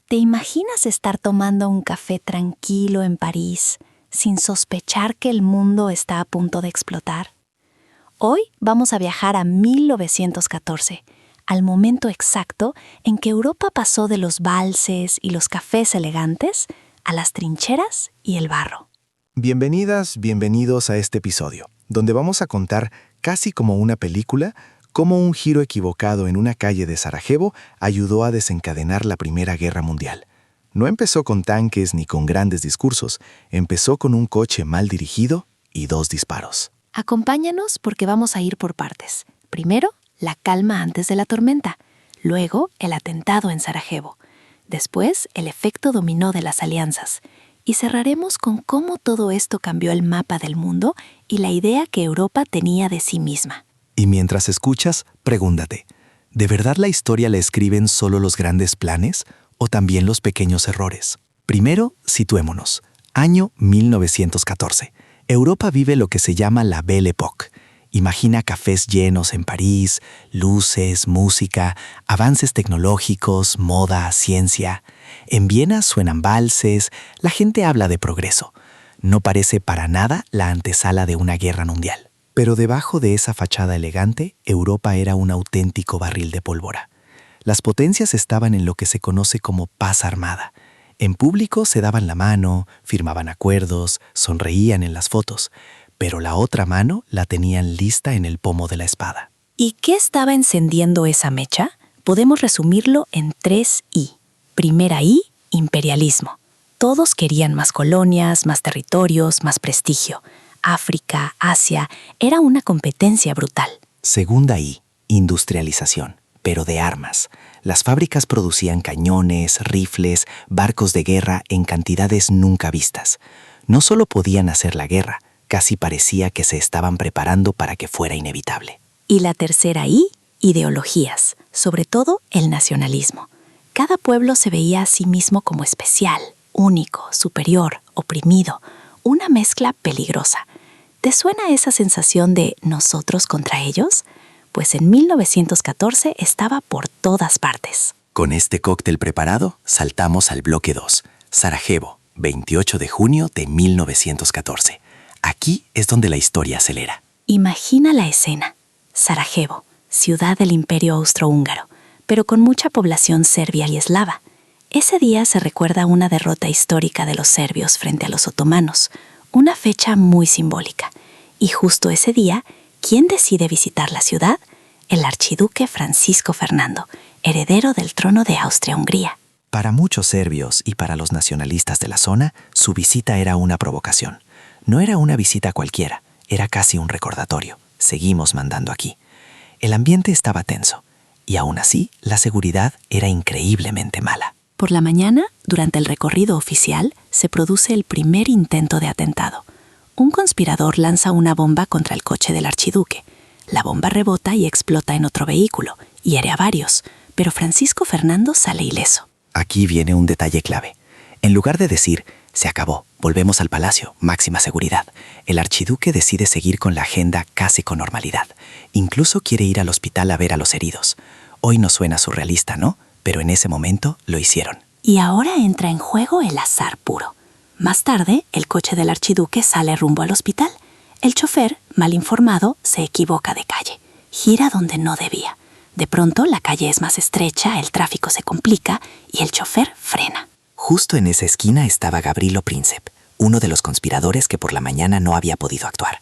¿Te imaginas estar tomando un café tranquilo en París, sin sospechar que el mundo está a punto de explotar? Hoy vamos a viajar a 1914, al momento exacto en que Europa pasó de los valses y los cafés elegantes a las trincheras y el barro. Bienvenidas, bienvenidos a este episodio, donde vamos a contar, casi como una película, cómo un giro equivocado en una calle de Sarajevo ayudó a desencadenar la Primera Guerra Mundial. No empezó con tanques ni con grandes discursos, empezó con un coche mal dirigido y 2 disparos. Acompáñanos porque vamos a ir por partes. Primero, la calma antes de la tormenta. Luego, el atentado en Sarajevo. Después, el efecto dominó de las alianzas. Y cerraremos con cómo todo esto cambió el mapa del mundo y la idea que Europa tenía de sí misma. Y mientras escuchas, pregúntate, ¿de verdad la historia la escriben solo los grandes planes o también los pequeños errores? Primero, situémonos. Año 1914. Europa vive lo que se llama la Belle Époque. Imagina cafés llenos en París, luces, música, avances tecnológicos, moda, ciencia. En Viena suenan valses, la gente habla de progreso. No parece para nada la antesala de una guerra mundial. Pero debajo de esa fachada elegante, Europa era un auténtico barril de pólvora. Las potencias estaban en lo que se conoce como paz armada. En público se daban la mano, firmaban acuerdos, sonreían en las fotos, pero la otra mano la tenían lista en el pomo de la espada. ¿Y qué estaba encendiendo esa mecha? Podemos resumirlo en 3 I. Primera I, imperialismo. Todos querían más colonias, más territorios, más prestigio. África, Asia, era una competencia brutal. Segunda I, industrialización, pero de armas. Las fábricas producían cañones, rifles, barcos de guerra en cantidades nunca vistas. No solo podían hacer la guerra, casi parecía que se estaban preparando para que fuera inevitable. Y la tercera I, ideologías, sobre todo el nacionalismo. Cada pueblo se veía a sí mismo como especial, único, superior, oprimido, una mezcla peligrosa. ¿Te suena esa sensación de nosotros contra ellos? Pues en 1914 estaba por todas partes. Con este cóctel preparado, saltamos al bloque 2, Sarajevo, 28 de junio de 1914. Aquí es donde la historia acelera. Imagina la escena. Sarajevo, ciudad del Imperio Austrohúngaro, pero con mucha población serbia y eslava. Ese día se recuerda una derrota histórica de los serbios frente a los otomanos, una fecha muy simbólica. Y justo ese día, ¿quién decide visitar la ciudad? El archiduque Francisco Fernando, heredero del trono de Austria-Hungría. Para muchos serbios y para los nacionalistas de la zona, su visita era una provocación. No era una visita cualquiera, era casi un recordatorio. Seguimos mandando aquí. El ambiente estaba tenso, y aún así, la seguridad era increíblemente mala. Por la mañana, durante el recorrido oficial, se produce el primer intento de atentado. Un conspirador lanza una bomba contra el coche del archiduque. La bomba rebota y explota en otro vehículo, hiere a varios, pero Francisco Fernando sale ileso. Aquí viene un detalle clave. En lugar de decir, se acabó, volvemos al palacio, máxima seguridad, el archiduque decide seguir con la agenda casi con normalidad. Incluso quiere ir al hospital a ver a los heridos. Hoy no suena surrealista, ¿no? Pero en ese momento lo hicieron. Y ahora entra en juego el azar puro. Más tarde, el coche del archiduque sale rumbo al hospital. El chofer, mal informado, se equivoca de calle. Gira donde no debía. De pronto, la calle es más estrecha, el tráfico se complica y el chofer frena. Justo en esa esquina estaba Gavrilo Princip, uno de los conspiradores que por la mañana no había podido actuar.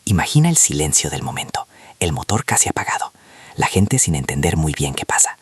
Imagina el silencio del momento, el motor casi apagado, la gente sin entender muy bien qué pasa.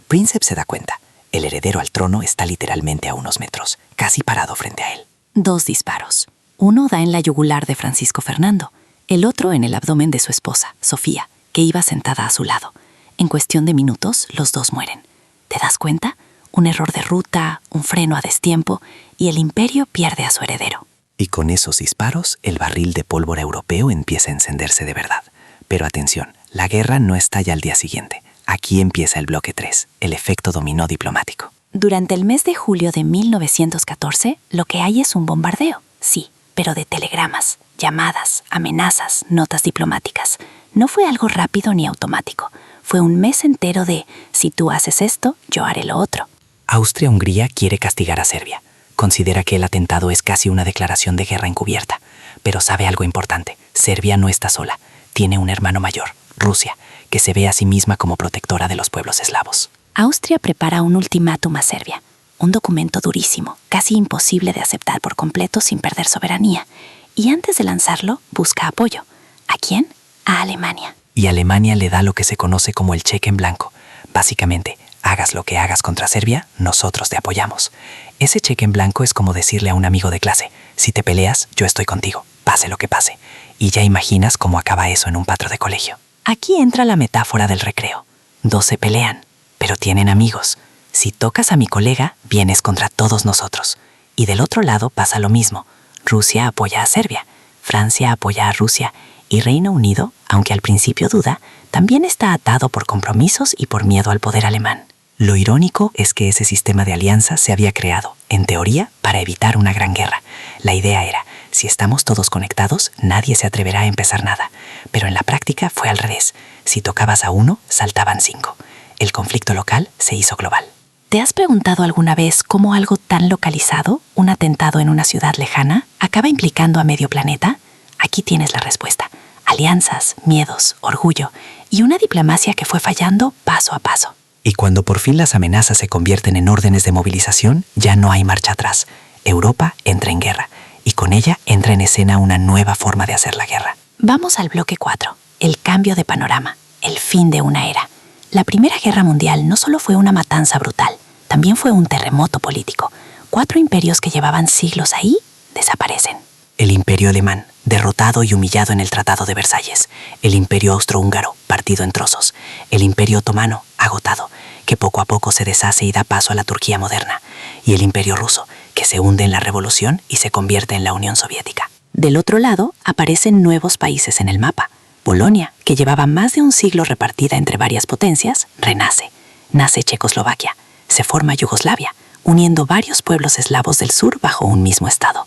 Princip se da cuenta. El heredero al trono está literalmente a unos metros, casi parado frente a él. 2 disparos. Uno da en la yugular de Francisco Fernando, el otro en el abdomen de su esposa, Sofía, que iba sentada a su lado. En cuestión de minutos, los 2 mueren. ¿Te das cuenta? Un error de ruta, un freno a destiempo, y el imperio pierde a su heredero. Y con esos disparos, el barril de pólvora europeo empieza a encenderse de verdad. Pero atención, la guerra no estalla al día siguiente. Aquí empieza el bloque 3, el efecto dominó diplomático. Durante el mes de julio de 1914, lo que hay es un bombardeo, sí, pero de telegramas, llamadas, amenazas, notas diplomáticas. No fue algo rápido ni automático. Fue un mes entero de, si tú haces esto, yo haré lo otro. Austria-Hungría quiere castigar a Serbia. Considera que el atentado es casi una declaración de guerra encubierta. Pero sabe algo importante: Serbia no está sola. Tiene un hermano mayor, Rusia, que se ve a sí misma como protectora de los pueblos eslavos. Austria prepara un ultimátum a Serbia, un documento durísimo, casi imposible de aceptar por completo sin perder soberanía. Y antes de lanzarlo, busca apoyo. ¿A quién? A Alemania. Y Alemania le da lo que se conoce como el cheque en blanco. Básicamente, hagas lo que hagas contra Serbia, nosotros te apoyamos. Ese cheque en blanco es como decirle a un amigo de clase: si te peleas, yo estoy contigo, pase lo que pase. Y ya imaginas cómo acaba eso en un patio de colegio. Aquí entra la metáfora del recreo. Dos se pelean, pero tienen amigos. Si tocas a mi colega, vienes contra todos nosotros. Y del otro lado pasa lo mismo. Rusia apoya a Serbia, Francia apoya a Rusia, y Reino Unido, aunque al principio duda, también está atado por compromisos y por miedo al poder alemán. Lo irónico es que ese sistema de alianzas se había creado, en teoría, para evitar una gran guerra. La idea era: si estamos todos conectados, nadie se atreverá a empezar nada. Pero en la práctica fue al revés. Si tocabas a uno, saltaban 5. El conflicto local se hizo global. ¿Te has preguntado alguna vez cómo algo tan localizado, un atentado en una ciudad lejana, acaba implicando a medio planeta? Aquí tienes la respuesta: alianzas, miedos, orgullo y una diplomacia que fue fallando paso a paso. Y cuando por fin las amenazas se convierten en órdenes de movilización, ya no hay marcha atrás. Europa entra en guerra, y con ella entra en escena una nueva forma de hacer la guerra. Vamos al bloque 4, el cambio de panorama, el fin de una era. La Primera Guerra Mundial no solo fue una matanza brutal, también fue un terremoto político. 4 imperios que llevaban siglos ahí desaparecen. El Imperio Alemán, derrotado y humillado en el Tratado de Versalles. El Imperio Austrohúngaro, partido en trozos. El Imperio Otomano, agotado, que poco a poco se deshace y da paso a la Turquía moderna. Y el Imperio Ruso, que se hunde en la Revolución y se convierte en la Unión Soviética. Del otro lado, aparecen nuevos países en el mapa. Polonia, que llevaba más de un siglo repartida entre varias potencias, renace. Nace Checoslovaquia. Se forma Yugoslavia, uniendo varios pueblos eslavos del sur bajo un mismo estado.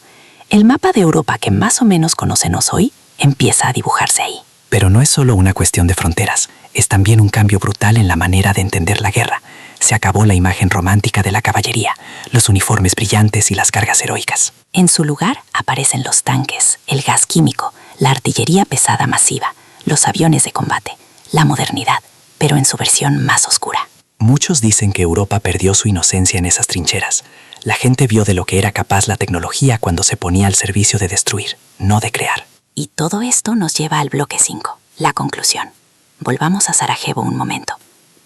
El mapa de Europa que más o menos conocemos hoy empieza a dibujarse ahí. Pero no es solo una cuestión de fronteras, es también un cambio brutal en la manera de entender la guerra. Se acabó la imagen romántica de la caballería, los uniformes brillantes y las cargas heroicas. En su lugar aparecen los tanques, el gas químico, la artillería pesada masiva, los aviones de combate, la modernidad, pero en su versión más oscura. Muchos dicen que Europa perdió su inocencia en esas trincheras. La gente vio de lo que era capaz la tecnología cuando se ponía al servicio de destruir, no de crear. Y todo esto nos lleva al bloque 5, la conclusión. Volvamos a Sarajevo un momento.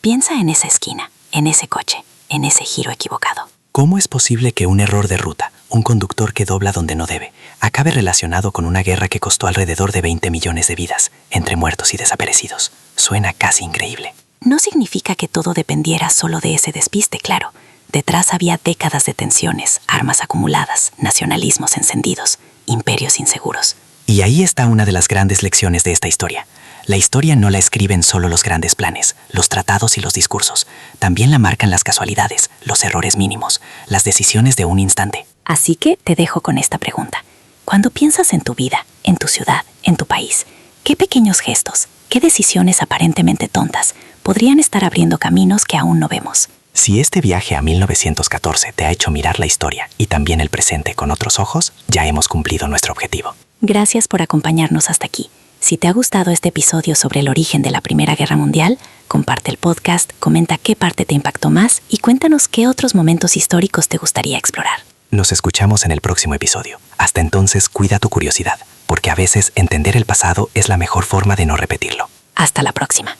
Piensa en esa esquina, en ese coche, en ese giro equivocado. ¿Cómo es posible que un error de ruta, un conductor que dobla donde no debe, acabe relacionado con una guerra que costó alrededor de 20 millones de vidas, entre muertos y desaparecidos? Suena casi increíble. No significa que todo dependiera solo de ese despiste, claro. Detrás había décadas de tensiones, armas acumuladas, nacionalismos encendidos, imperios inseguros. Y ahí está una de las grandes lecciones de esta historia. La historia no la escriben solo los grandes planes, los tratados y los discursos. También la marcan las casualidades, los errores mínimos, las decisiones de un instante. Así que te dejo con esta pregunta. Cuando piensas en tu vida, en tu ciudad, en tu país, ¿qué pequeños gestos, qué decisiones aparentemente tontas podrían estar abriendo caminos que aún no vemos? Si este viaje a 1914 te ha hecho mirar la historia y también el presente con otros ojos, ya hemos cumplido nuestro objetivo. Gracias por acompañarnos hasta aquí. Si te ha gustado este episodio sobre el origen de la Primera Guerra Mundial, comparte el podcast, comenta qué parte te impactó más y cuéntanos qué otros momentos históricos te gustaría explorar. Nos escuchamos en el próximo episodio. Hasta entonces, cuida tu curiosidad, porque a veces entender el pasado es la mejor forma de no repetirlo. Hasta la próxima.